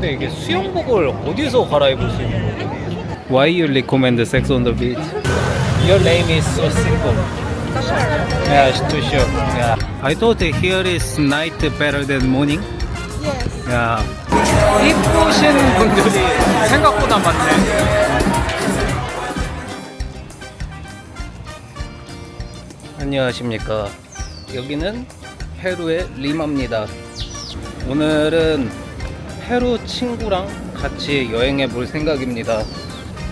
근데 이게 수영복을 어디서 갈아입을 수 있는 거예요? Why you recommend sex on the beach? Your name is so simple. Yeah, it's too short. Yeah. I thought here is night better than morning. Yes. 야, 이쁘신 분들이 생각보다 많네. 안녕하십니까. 여기는 페루의 리마입니다. 오늘은 페루 친구랑 같이 여행해 볼 생각입니다.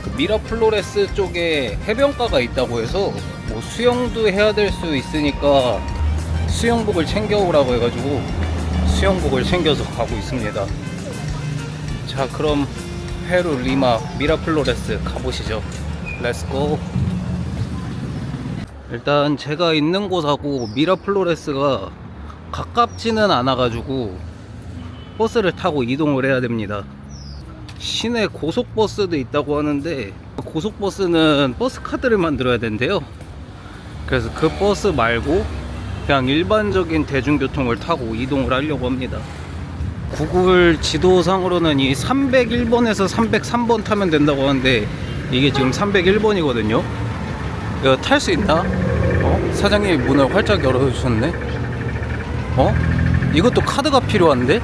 그 미라플로레스 쪽에 해변가가 있다고 해서 뭐 수영도 해야 될 수 있으니까 수영복을 챙겨오라고 해가지고 수영복을 챙겨서 가고 있습니다. 자, 그럼 페루 리마 미라플로레스 가보시죠. 렛츠고. 일단 제가 있는 곳하고 미라플로레스가 가깝지는 않아 가지고 버스를 타고 이동을 해야 됩니다. 시내 고속버스도 있다고 하는데 고속버스는 버스 카드를 만들어야 된대요. 그래서 그 버스 말고 그냥 일반적인 대중교통을 타고 이동을 하려고 합니다. 구글 지도상으로는 이 301번에서 303번 타면 된다고 하는데 이게 지금 301번이거든요 이거 탈 수 있나? 사장님이 문을 활짝 열어주셨네. 이것도 카드가 필요한데?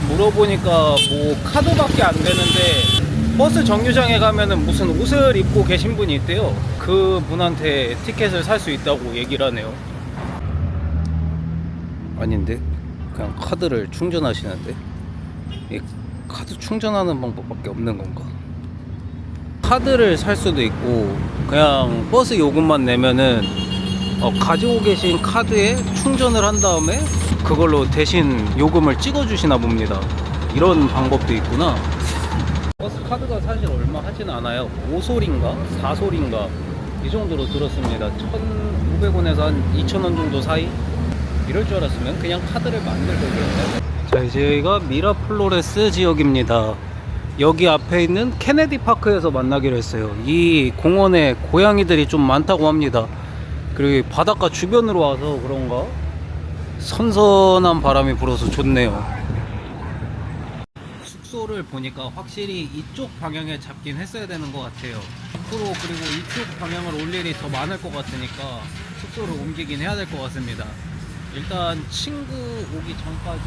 물어보니까 뭐 카드밖에 안 되는데 버스 정류장에 가면은 무슨 옷을 입고 계신 분이 있대요. 그 분한테 티켓을 살 수 있다고 얘기를 하네요. 아닌데? 그냥 카드를 충전하시는데? 이 카드 충전하는 방법밖에 없는 건가? 카드를 살 수도 있고 그냥 버스 요금만 내면은 가지고 계신 카드에 충전을 한 다음에 그걸로 대신 요금을 찍어 주시나 봅니다. 이런 방법도 있구나. 버스 카드가 사실 얼마 하진 않아요. 5솔인가 4솔인가 이 정도로 들었습니다. 1,500원에서 한 2,000원 정도 사이. 이럴 줄 알았으면 그냥 카드를 만들 거겠네. 자, 이제 여기가 미라플로레스 지역입니다. 여기 앞에 있는 케네디 파크에서 만나기로 했어요. 이 공원에 고양이들이 좀 많다고 합니다. 그리고 바닷가 주변으로 와서 그런가 선선한 바람이 불어서 좋네요. 숙소를 보니까 확실히 이쪽 방향에 잡긴 했어야 되는 것 같아요. 앞으로 그리고 이쪽 방향을 올 일이 더 많을 것 같으니까 숙소를 옮기긴 해야 될 것 같습니다. 일단 친구 오기 전까지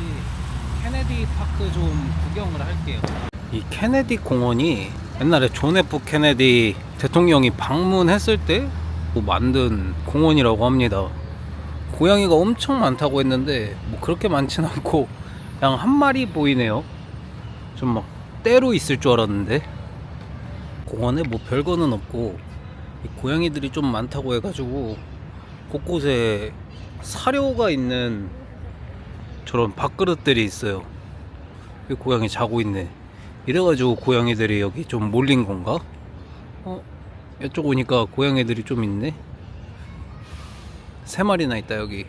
케네디 파크 좀 구경을 할게요. 이 케네디 공원이 옛날에 존 F 케네디 대통령이 방문했을 때 만든 공원이라고 합니다. 고양이가 엄청 많다고 했는데 뭐 그렇게 많진 않고 그냥 한 마리 보이네요. 좀 막 떼로 있을 줄 알았는데 공원에 뭐 별거는 없고 고양이들이 좀 많다고 해가지고 곳곳에 사료가 있는 저런 밥그릇들이 있어요. 여기 고양이 자고 있네. 이래가지고 고양이들이 여기 좀 몰린 건가? 이쪽 오니까 고양이들이 좀 있네. 3마리나 있다. 여기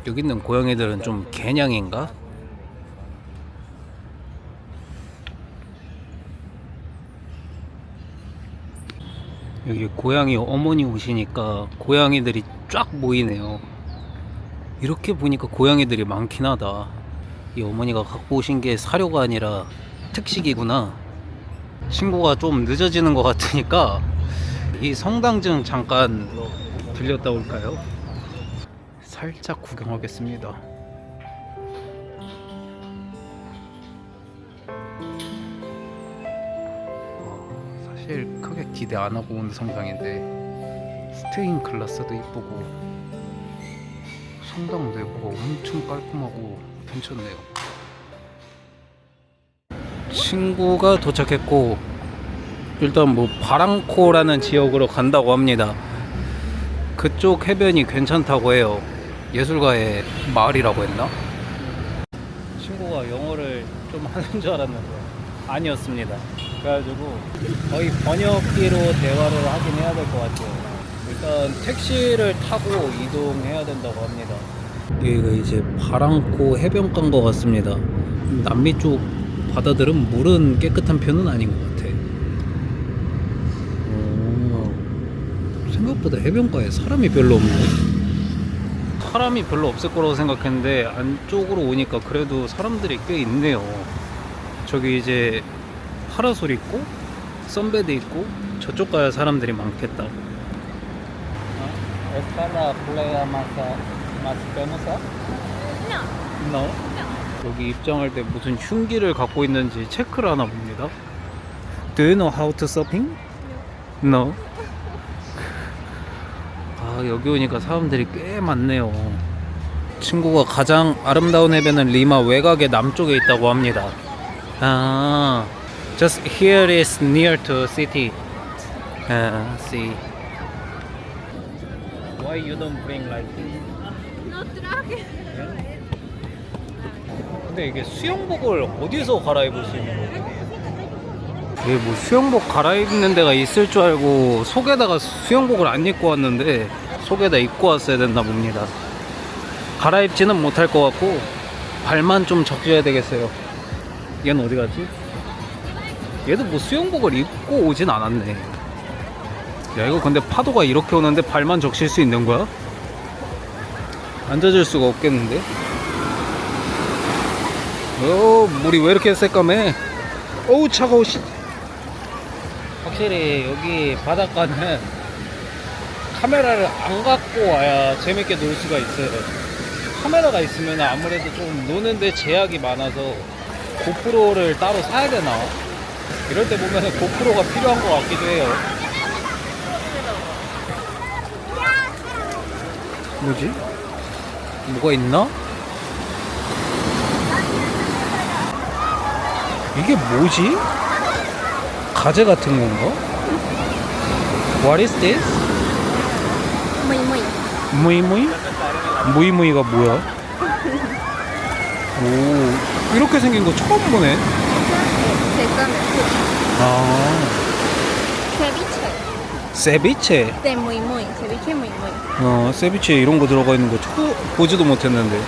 있는 고양이들은 좀 개냥인가? 여기 고양이 어머니 오시니까 고양이들이 쫙 모이네요. 이렇게 보니까 고양이들이 많긴 하다. 이 어머니가 갖고 오신 게 사료가 아니라 특식이구나. 신고가 좀 늦어지는 것 같으니까 이 성당증 잠깐 들렸다 올까요? 살짝 구경하겠습니다. 사실 크게 기대 안 하고 온 성당인데 스테인 글라스도 이쁘고 성당 내부가 엄청 깔끔하고 괜찮네요. 친구가 도착했고 일단 뭐 바랑코라는 지역으로 간다고 합니다. 그쪽 해변이 괜찮다고 해요. 예술가의 마을이라고 했나? 친구가 영어를 좀 하는 줄 알았는데 아니었습니다. 그래가지고 거의 번역기로 대화를 하긴 해야 될 것 같아요. 일단 택시를 타고 이동해야 된다고 합니다. 여기가 이제 바랑코 해변가인 것 같습니다. 남미 쪽 바다들은 물은 깨끗한 편은 아닌 것 같아. 생각보다 해변가에 사람이 별로 없네. 사람이 별로 없을 거라고 생각했는데 안쪽으로 오니까 그래도 사람들이 꽤 있네요. 저기 이제 파라솔 있고 선베드 있고 저쪽 가야 사람들이 많겠다. 에스카라 플레야 마스 페모사? No. 여기 입장할 때 무슨 흉기를 갖고 있는지 체크를 하나 봅니다. Do you know how to surfing? No. 아, 여기 오니까 사람들이 꽤 많네요. 친구가 가장 아름다운 해변은 리마 외곽의 남쪽에 있다고 합니다. 아, just here is near to city. See. Why you don't bring like this? No traje. 근데 이게 수영복을 어디서 갈아입을 수 있는 거지? 이게 뭐 수영복 갈아입는 데가 있을 줄 알고 속에다가 수영복을 안 입고 왔는데 속에다 입고 왔어야 됐나 봅니다. 갈아입지는 못할 것 같고 발만 좀 적셔야 되겠어요. 얘는 어디 갔지? 얘도 뭐 수영복을 입고 오진 않았네. 야, 이거 근데 파도가 이렇게 오는데 발만 적실 수 있는 거야? 안 젖을 수가 없겠는데? 물이 왜 이렇게 새까매? 어우, 차가워. 확실히 여기 바닷가는 카메라를 안 갖고 와야 재밌게 놀 수가 있어요. 카메라가 있으면 아무래도 좀 노는데 제약이 많아서 고프로를 따로 사야 되나? 이럴 때 보면 고프로가 필요한 것 같기도 해요. 뭐지? 뭐가 있나? 이게 뭐지? 가재 같은 건가? What is this? Muy, muy. 무이무이? 무이무이가 뭐야? 오, 이렇게 생긴 거 처음 보네. Se come. 아, Ceviche. 세비체. De muy, muy. Ceviche muy, muy. 세비체에 이런 거 들어가 있는 거 보지도 못했는데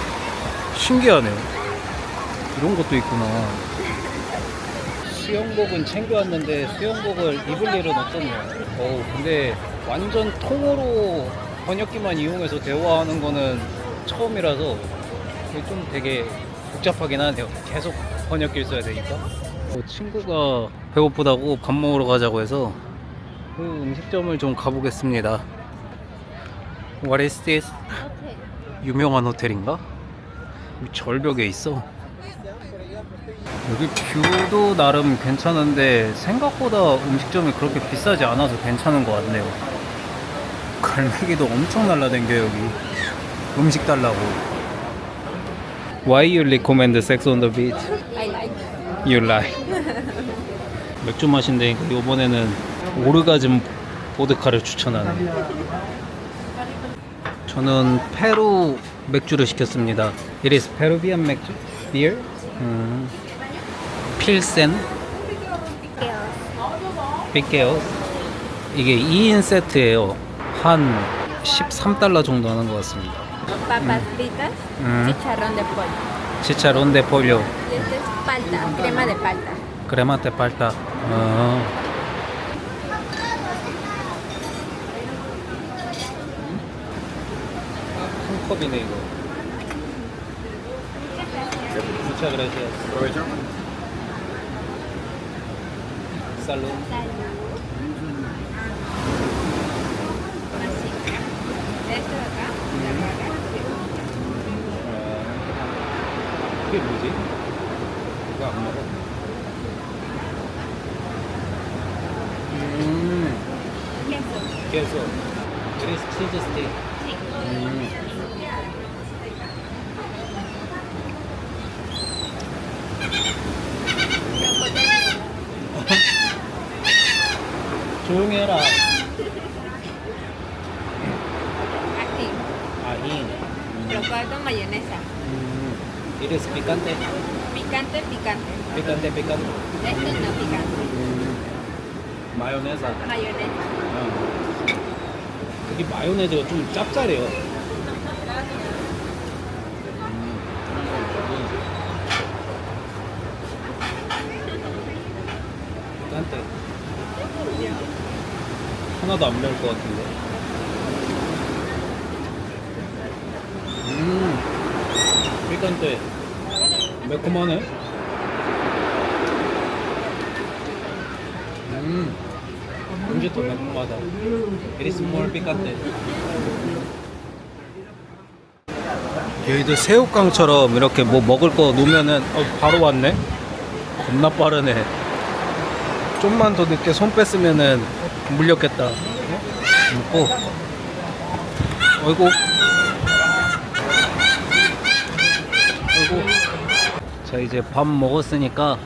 신기하네요. 이런 것도 있구나. 수영복은 챙겨왔는데 수영복을 입을 일은 없었네요. 근데 완전 통으로 번역기만 이용해서 대화하는 거는 처음이라서 이게 좀 되게 복잡하긴 하네요. 계속 번역기를 써야 되니까. 친구가 배고프다고 밥 먹으러 가자고 해서 그 음식점을 좀 가보겠습니다. What is this? Okay. 유명한 호텔인가? 여기 절벽에 있어. 여기 뷰도 나름 괜찮은데 생각보다 음식점이 그렇게 비싸지 않아서 괜찮은 것 같네요. 갈매기도 엄청 날라댕겨 여기. 음식 달라고. Why you recommend sex on the beach? I like. You like. 맥주 마신다니까 이번에는 오르가즘 보드카를 추천하네. 저는 페루 맥주를 시켰습니다. It is Peruvian 맥주? Beer? 필센? 삐게요. 이게 2인 세트예요. 한 13달러 정도 하는 것 같습니다. Papas fritas, chicharrón de pollo. 치차론 데 폴요. Y este es palta, crema de palta. 크레마테 팔타. 큰 컵이네 이거. 무차 그라시아스. Provecho. 살로. Esto de acá, de acá. 이게 뭐지? 이거 안 먹어. Queso. queso. It is cheese stick. 조용히 해라. Aquí. 아닌. Trocado con mayonesa. It is picante. Picante, picante. Picante, picante. Este no picante. 마요네즈. Mayonesa. 여기 마요네즈가 좀 짭짤해요. 짠데 하나도 안 매울 것 같은데. 피칸테. 매콤하네. 음식도 매콤하다. It is more picante. 여기도 새우깡처럼 이렇게 뭐 먹을 거 놓으면은 바로 왔네. 겁나 빠르네. 좀만 더 늦게 손 뺐으면은 물렸겠다. 먹고. 어이구. 어이구. 자, 이제 밥 먹었으니까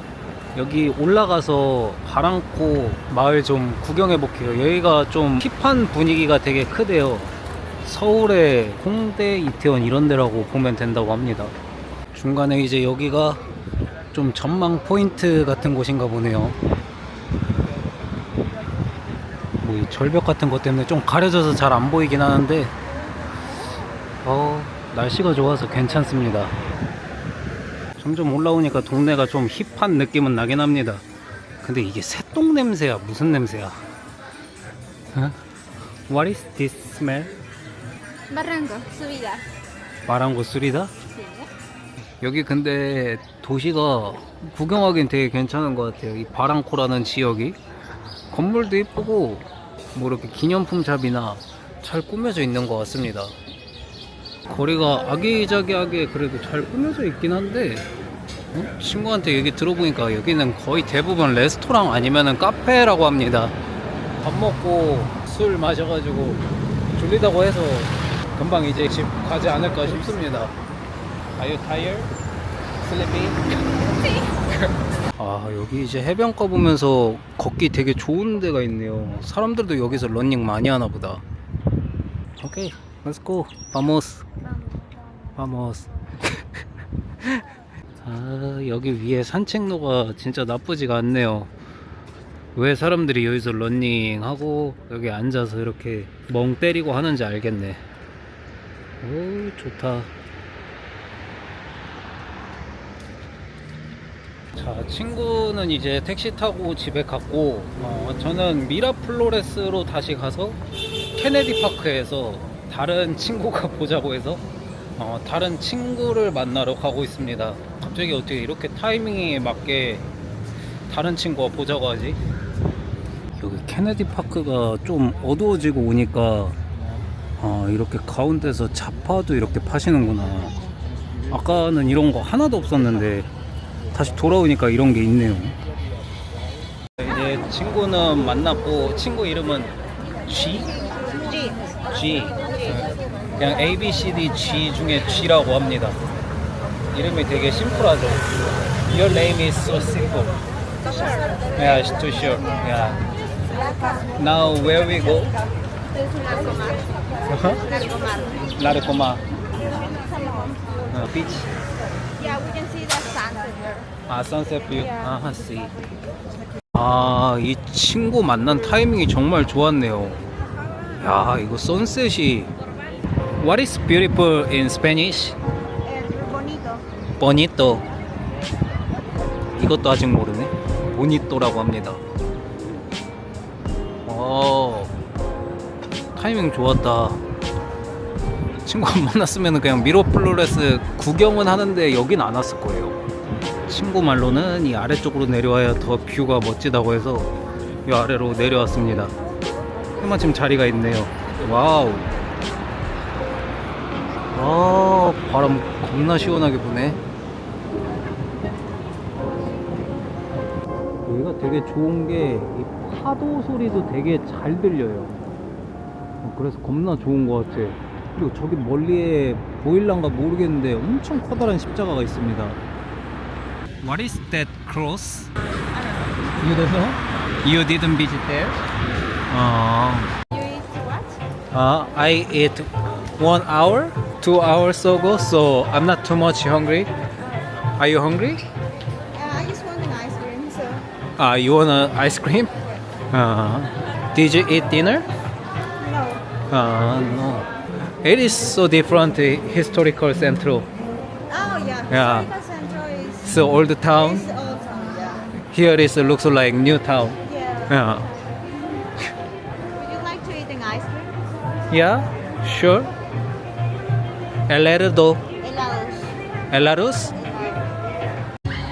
여기 올라가서 바랑코 마을 좀 구경해 볼게요. 여기가 좀 힙한 분위기가 되게 크대요. 서울의 홍대, 이태원 이런 데라고 보면 된다고 합니다. 중간에 이제 여기가 좀 전망 포인트 같은 곳인가 보네요. 뭐 이 절벽 같은 것 때문에 좀 가려져서 잘 안 보이긴 하는데 날씨가 좋아서 괜찮습니다. 점점 올라오니까 동네가 좀 힙한 느낌은 나긴 합니다. 근데 이게 새똥 냄새야? 무슨 냄새야? What is this smell? Barranco, subida. 마랑고 술이다? Sí. 여기 근데 도시가 구경하기엔 되게 괜찮은 것 같아요. 이 바랑코라는 지역이 건물도 이쁘고 뭐 이렇게 기념품 샵이나 잘 꾸며져 있는 것 같습니다. 거리가 아기자기하게 그래도 잘 꾸며져 있긴 한데 친구한테 얘기 들어보니까 여기는 거의 대부분 레스토랑 아니면은 카페라고 합니다. 밥 먹고 술 마셔가지고 졸리다고 해서 금방 이제 집 가지 않을까 싶습니다. Are you tired? Sleepy? 아, 여기 이제 해변가 보면서 걷기 되게 좋은 데가 있네요. 사람들도 여기서 러닝 많이 하나 보다. 오케이, let's go. Vamos. Vamos. 아, 여기 위에 산책로가 진짜 나쁘지가 않네요. 왜 사람들이 여기서 러닝하고 여기 앉아서 이렇게 멍 때리고 하는지 알겠네. 오, 좋다. 자, 친구는 이제 택시 타고 집에 갔고 저는 미라플로레스로 다시 가서 케네디 파크에서 다른 친구가 보자고 해서 다른 친구를 만나러 가고 있습니다. 갑자기 어떻게 이렇게 타이밍에 맞게 다른 친구가 보자고 하지? 여기 케네디 파크가 좀 어두워지고 오니까 이렇게 가운데서 자파도 이렇게 파시는구나. 아까는 이런 거 하나도 없었는데 다시 돌아오니까 이런 게 있네요. 이제 친구는 만났고 친구 이름은 G? G. 그냥 A, B, C, D, G 중에 G라고 합니다. 이름이 되게 심플하죠. Your name is so simple. Yeah, it's too short. Yeah. Now where we go? Larcomar. Beach. Yeah, we can see the sunset there. 아, sunset view. 아, see. 아, 이 친구 만난 타이밍이 정말 좋았네요. 야, 이거 선셋이 What is beautiful in Spanish? Bonito. Bonito. 이것도 아직 모르네. 보니또라고 합니다. 타이밍 좋았다. 친구 안 만났으면 그냥 미러플로레스 구경은 하는데 여긴 안 왔을 거예요. 친구 말로는 이 아래쪽으로 내려와야 더 뷰가 멋지다고 해서 이 아래로 내려왔습니다. 마침 자리가 있네요. 와우. 아, 바람 겁나 시원하게 부네. 여기가 되게 좋은 게 이 파도 소리도 되게 잘 들려요. 그래서 겁나 좋은 것 같아. 그리고 저기 멀리에 보일란가 모르겠는데 엄청 커다란 십자가가 있습니다. What is that cross? You don't know? You didn't visit there? You eat what? I ate 1 hour, 2 hours ago, so I'm not too much hungry. Are you hungry? I just want an ice cream, so. You want an ice cream? Did you eat dinner? No. No. It is so different historical central. Oh, yeah. Yeah. Historical Central is. So old town. It's old town, yeah. Here is looks like new town. Yeah. Would you like to eat an ice cream? Yeah, sure. Helado. Helados. 엘라루스?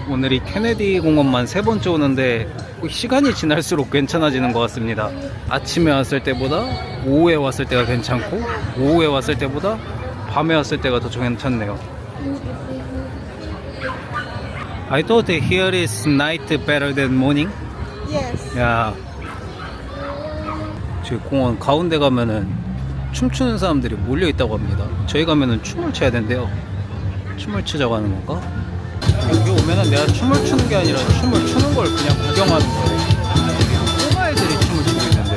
오늘이 케네디 공원만 3번째 오는데 시간이 지날수록 괜찮아지는 것 같습니다. 아침에 왔을 때보다 오후에 왔을 때가 괜찮고 오후에 왔을 때보다 밤에 왔을 때가 더 괜찮네요. I thought here is night better than morning. Yes. 야, 저기 공원 가운데 가면은 춤추는 사람들이 몰려 있다고 합니다. 저희 가면은 춤을 춰야 된대요. 춤을 추자고 하는 건가? 여기 오면은 내가 춤을 추는 게 아니라 춤을 추는 걸 그냥 구경하는 거예요. 꼬마애들이 춤을 추고 있는데.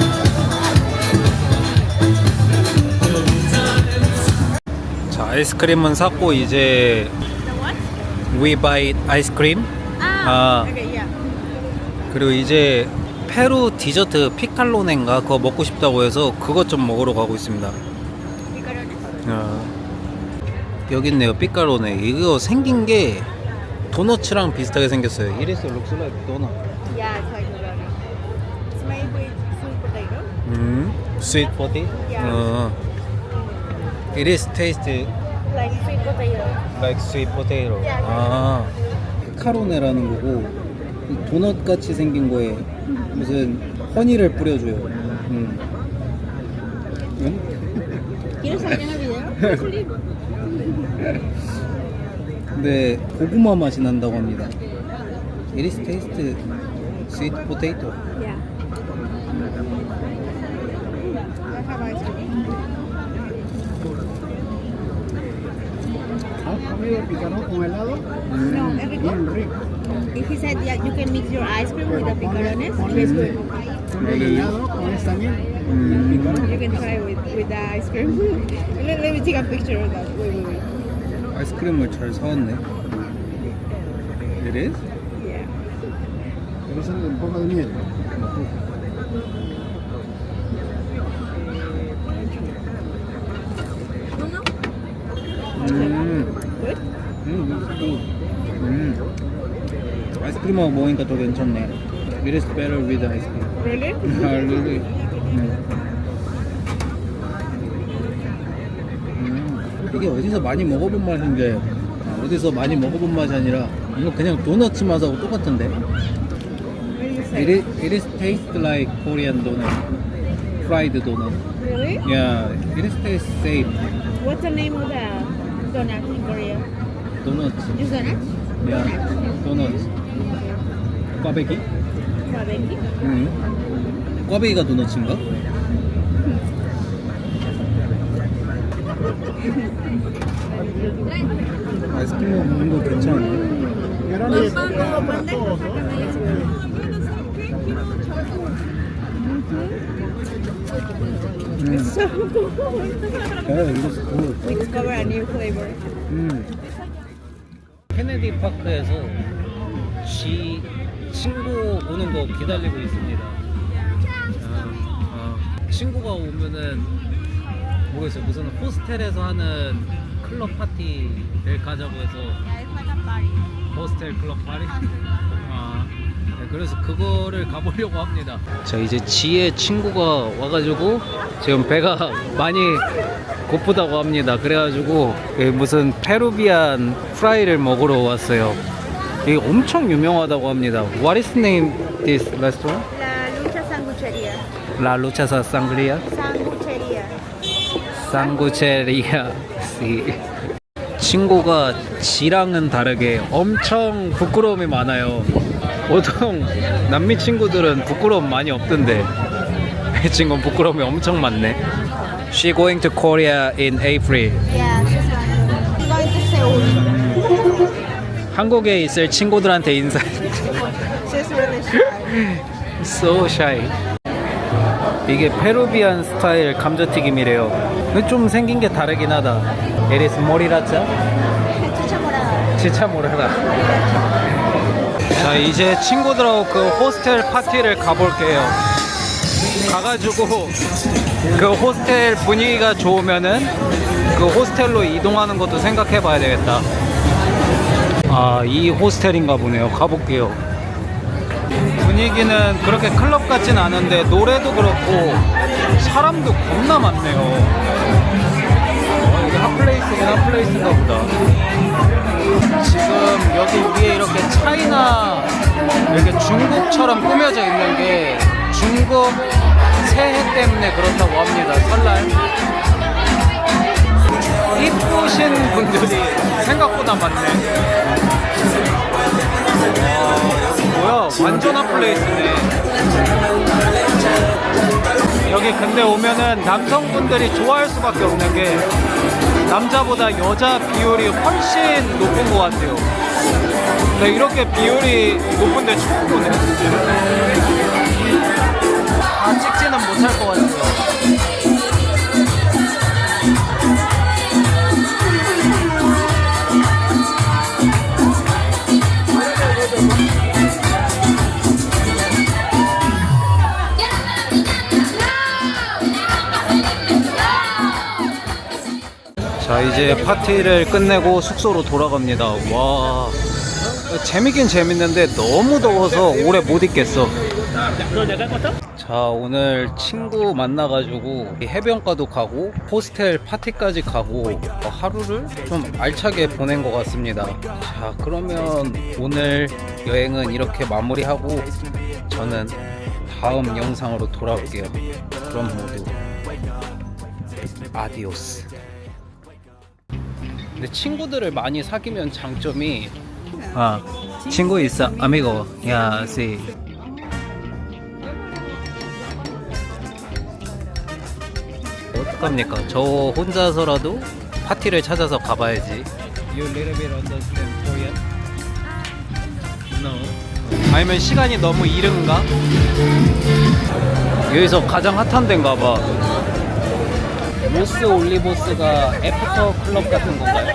자, 아이스크림은 샀고 이제 The what? We buy 아이스크림. 아. Okay, yeah. 그리고 이제 페루 디저트 피칼로네인가 그거 먹고 싶다고 해서 그것 좀 먹으러 가고 있습니다. 여기 있네요. 피칼로네. 이거 생긴 게 도너츠랑 비슷하게 생겼어요. It is looks like donut. Yeah, it's like a donut. It's made with sweet potato. Sweet potato. Yeah. It is tasty Like sweet potato. like sweet potato. Yeah. 아, 피칼로네라는 거고 이 도넛 같이 생긴 거에 무슨 허니를 뿌려줘요. 응? ¿Quieres salir en el video? 근데 고구마 맛이 난다고 합니다. It is taste sweet potato. Yeah. I have ice cream. ¿Has comido picarón con helado? No, es rico. Bien rico. If he said that you can mix your ice cream with the picarones, it's good. Con el helado, con esta miel. You can try with the ice cream. let me take a picture of that. Wait. 아이스크림을 잘 사왔네. It is? Yeah. Pero eso un poco de miel. Good? 아이스크림하고 먹으니까 더 괜찮네. It is better with ice cream. Really? really. 이게 어디서 많이 먹어본 맛인데 어디서 많이 먹어본 맛이 아니라 이거 그냥 도넛 맛하고 똑같은데. What do you say? It is taste like Korean donut, fried donut. Really? Yeah, it is taste same What's the name of the donut in Korea? donuts. Just donut? Yeah, donuts. 꽈배기? Barbecue? 꽈배기가 도넛인가? 아이스크림 먹는 거 괜찮은데? Picarones. So Yeah, it is good. we discover a new flavor. 케네디 파크에서 지 친구 오는 거 기다리고 있습니다. 친구가 오면은 모르겠어요. 무슨 호스텔에서 하는 클럽 파티를 가자고 해서 호스텔 클럽 파티? 네, 그래서 그거를 가보려고 합니다. 자, 이제 지의 친구가 와가지고 지금 배가 많이 고프다고 합니다. 그래가지고 무슨 페루비안 프라이를 먹으러 왔어요. 이게 엄청 유명하다고 합니다. What is the name this restaurant? La lucha sanguchería. La Lucha Sangria? Sanguchería. 상구체리아. 친구가 지랑은 다르게 엄청 부끄러움이 많아요. 보통 남미 친구들은 부끄러움 많이 없던데 이 친구는 부끄러움이 엄청 많네. She going to Korea in April. Yeah, she's going to Seoul. 한국에 있을 친구들한테 인사. She's really shy. So shy. 이게 페루비안 스타일 감자튀김이래요. 근데 좀 생긴 게 다르긴 하다. It is 모리라짜? Chicha morada. 치차 모라라. 자, 이제 친구들하고 그 호스텔 파티를 가볼게요. 가가지고 그 호스텔 분위기가 좋으면은 그 호스텔로 이동하는 것도 생각해 봐야 되겠다. 아, 이 호스텔인가 보네요. 가볼게요. 분위기는 그렇게 클럽 같진 않은데 노래도 그렇고 사람도 겁나 많네요. 이게 핫플레이스긴 핫플레이스인가 보다. 설날처럼 꾸며져 있는 게 중국 새해 때문에 그렇다고 합니다. 설날. 이쁘신 분들이 생각보다 많네. 와, 뭐야? 완전 한 플레이스네. 여기 근데 오면은 남성분들이 좋아할 수밖에 없는 게 남자보다 여자 비율이 훨씬 높은 것 같아요. 근데 이렇게 비율이 높은데 처음 보네. 다 찍지는 못할 것 같아요. 자, 이제 파티를 끝내고 숙소로 돌아갑니다. 와, 재밌긴 재밌는데 너무 더워서 오래 못 있겠어. 자, 오늘 친구 만나가지고 해변가도 가고 호스텔 파티까지 가고 하루를 좀 알차게 보낸 것 같습니다. 자, 그러면 오늘 여행은 이렇게 마무리하고 저는 다음 영상으로 돌아올게요. 그럼 모두 아디오스. 근데 친구들을 많이 사귀면 장점이 친구 있어 아미고 야 씨. 어떡합니까? 저 혼자서라도 파티를 찾아서 가봐야지. You little bit understand Korean? No. 아니면 시간이 너무 이른가? 여기서 가장 핫한 데인가 봐. 로스 올리보스가 애프터 클럽 같은 건가요?